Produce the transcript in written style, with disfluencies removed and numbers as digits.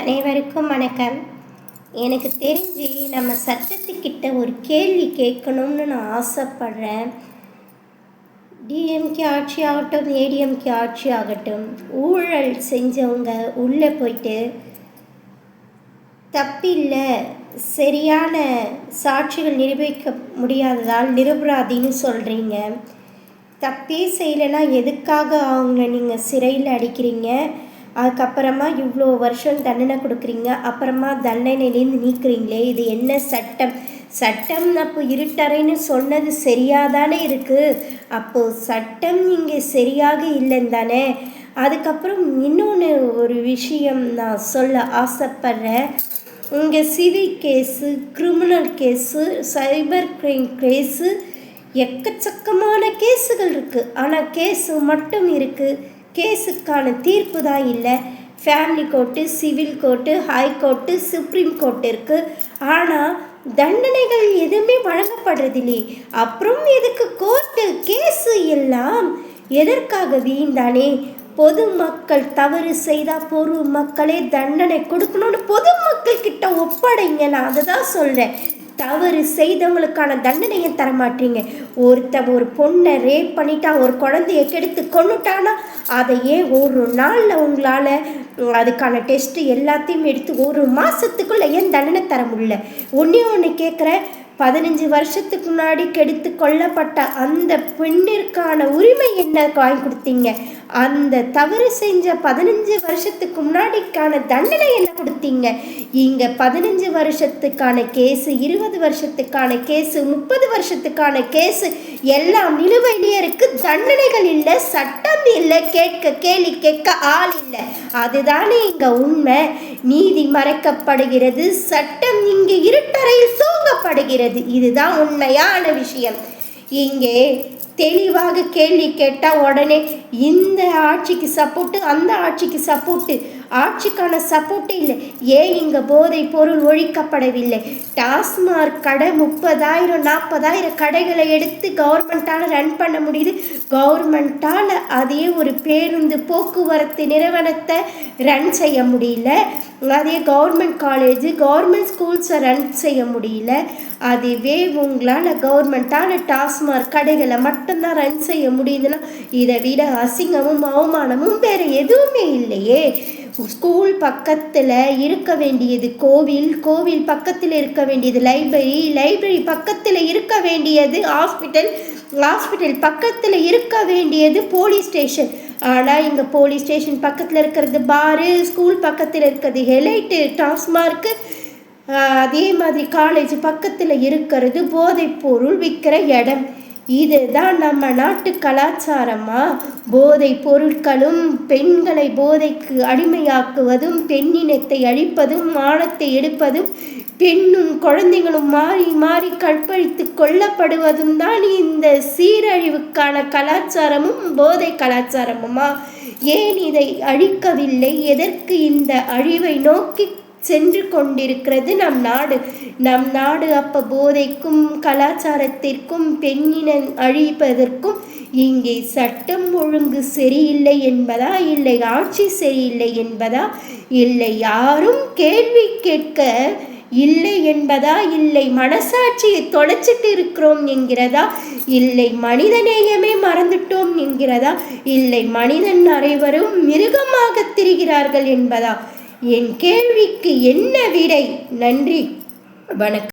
அனைவருக்கும் வணக்கம். எனக்கு தெரிஞ்சு நம்ம சட்டத்துக்கிட்ட ஒரு கேள்வி கேட்கணும்னு நான் ஆசைப்படுறேன். டிஎம்கே ஆட்சி ஆகட்டும், ஏடிஎம்கே ஆட்சி ஆகட்டும், ஊழல் செஞ்சவங்க உள்ளே போயிட்டு தப்பில்லை, சரியான சாட்சிகள் நிரூபிக்க முடியாததால் நிரபராதின்னு சொல்கிறீங்க. தப்பே செய்யலைன்னா எதுக்காக அவங்கள நீங்கள் சிறையில் அடிக்கிறீங்க? அதுக்கப்புறமா இவ்வளோ வருஷம் தண்டனை கொடுக்குறீங்க, அப்புறமா தண்டனையிலேருந்து நீக்குறீங்களே, இது என்ன சட்டம்? சட்டம் அப்போ இருட்டறைன்னு சொன்னது சரியாக தானே இருக்குது. அப்போது சட்டம் இங்கே சரியாக இல்லைன்னு தானே. அதுக்கப்புறம் இன்னொன்று ஒரு விஷயம் நான் சொல்ல ஆசைப்பட்றேன். இங்கே civil case, criminal case, cyber crime case, எக்கச்சக்கமான கேஸுகள் இருக்குது. ஆனால் கேஸு மட்டும் இருக்குது, கேஸுக்கான தீர்ப்பு தான் இல்லை. Family court, civil court, high court, supreme court இருக்குது. ஆனால் தண்டனைகள் எதுவுமே வழங்கப்படுறதில்லை. அப்புறம் எதுக்கு கோர்ட்டு கேஸு? எல்லாம் எதற்காக? வீண்தானே. பொதுமக்கள் தவறு செய்தால் பொதுமக்களே தண்டனை கொடுக்கணும்னு பொதுமக்கள் கிட்ட ஒப்படைங்க. நான் அதை தான் சொல்கிறேன். தவறு செய்தவங்களுக்கான தண்டனையை தரமாட்டீங்க. ஒரு பொண்ணை ரேப் பண்ணிட்டா, ஒரு குழந்தைய கெடுத்து கொண்டுட்டானா, அதை ஏன் ஒரு நாளில் உங்களால் அதுக்கான டெஸ்ட்டு எல்லாத்தையும் எடுத்து ஒரு மாதத்துக்குள்ளே ஏன் தண்டனை தர முடியல? ஒன்று கேட்குறேன். 15 வருஷத்துக்கு முன்னாடி கெடுத்து கொல்லப்பட்ட அந்த பெண்ணிற்கான உரிமை என்ன வாங்கி கொடுத்தீங்க? அந்த தவறு செஞ்ச 15 வருஷத்துக்கு முன்னாடிக்கான தண்டனை என்ன கொடுத்தீங்க? இங்கே 15 வருஷத்துக்கான கேஸு, 20 வருஷத்துக்கான கேஸு, 30 வருஷத்துக்கான கேஸு எல்லாம் நிலுவையிலேயே இருக்குது. தண்டனைகள் இல்லை, சட்டம் இல்லை, கேள்வி கேட்க ஆள் இல்லை. அதுதானே இங்கே உண்மை. நீதி மறைக்கப்படுகிறது, சட்டம் இங்கே இருட்டறையில் தூங்கப்படுகிறது. இதுதான் உண்மையான விஷயம். இங்கே தெளிவாக கேள்வி கேட்டால் உடனே இந்த ஆட்சிக்கு சப்போர்ட்டு, அந்த ஆட்சிக்கு சப்போர்ட்டு. ஆட்சிக்கான சப்போர்ட்டே இல்லை. ஏன் இங்கே போதை பொருள் ஒழிக்கப்படவில்லை? டாஸ்மாக் கடை 30,000 40,000 கடைகளை எடுத்து கவர்மெண்ட்டால் ரன் பண்ண முடியுது. கவர்மெண்ட்டால் அதே ஒரு பேருந்து போக்குவரத்து நிறுவனத்தை ரன் செய்ய முடியல. அதே கவர்மெண்ட் காலேஜு, கவர்மெண்ட் ஸ்கூல்ஸை ரன் செய்ய முடியல. அதுவே உங்களால் கவர்மெண்ட்டால் டாஸ்மாக் கடைகளை மட்டும்தான் ரன் செய்ய முடியுதுன்னா இதை விட அசிங்கமும் அவமானமும் வேறு எதுவுமே இல்லையே. ஸ்கூல் பக்கத்தில் இருக்க வேண்டியது கோவில், கோவில் பக்கத்தில் இருக்க வேண்டியது லைப்ரரி, லைப்ரரி பக்கத்தில் இருக்க வேண்டியது ஹாஸ்பிட்டல், ஹாஸ்பிட்டல் பக்கத்தில் இருக்க வேண்டியது போலீஸ் ஸ்டேஷன். ஆனால் இங்கே போலீஸ் ஸ்டேஷன் பக்கத்தில் இருக்கிறது பாரு, ஸ்கூல் பக்கத்தில் இருக்கிறது ஹெலைட்டு, டாஸ்மார்க்கு, அதே மாதிரி காலேஜ் பக்கத்தில் இருக்கிறது போதைப் பொருள் விற்கிற இடம். இதுதான் நம்ம நாட்டு கலாச்சாரமா? போதை பொருட்களும் பெண்களை போதைக்கு அடிமையாக்குவதும், பெண்ணினத்தை அழிப்பதும், மானத்தை எடுப்பதும், பெண்ணும் குழந்தைகளும் மாறி மாறி கற்பழித்து கொல்லப்படுவதும் தான் இந்த சீரழிவுக்கான கலாச்சாரமும் போதை கலாச்சாரமுமா? ஏன் இதை அழிக்கவில்லை? எதற்கு இந்த அழிவை நோக்கி சென்று கொண்டிருக்கிறது நம் நாடு? நம் நாடு அப்போ போதைக்கும் கலாச்சாரத்திற்கும் பெண்ணினம் அழிப்பதற்கும் இங்கே சட்டம் ஒழுங்கு சரியில்லை என்பதா, இல்லை ஆட்சி சரியில்லை என்பதா, இல்லை யாரும் கேள்வி கேட்க இல்லை என்பதா, இல்லை மனசாட்சியை தொலைச்சிட்டு இருக்கிறோம் என்கிறதா, இல்லை மனிதநேயமே மறந்துட்டோம் என்கிறதா, இல்லை மனிதன் அனைவரும் மிருகமாக திரிகிறார்கள் என்பதா? என் கேள்விக்கு என்ன விடை? நன்றி, வணக்கம்.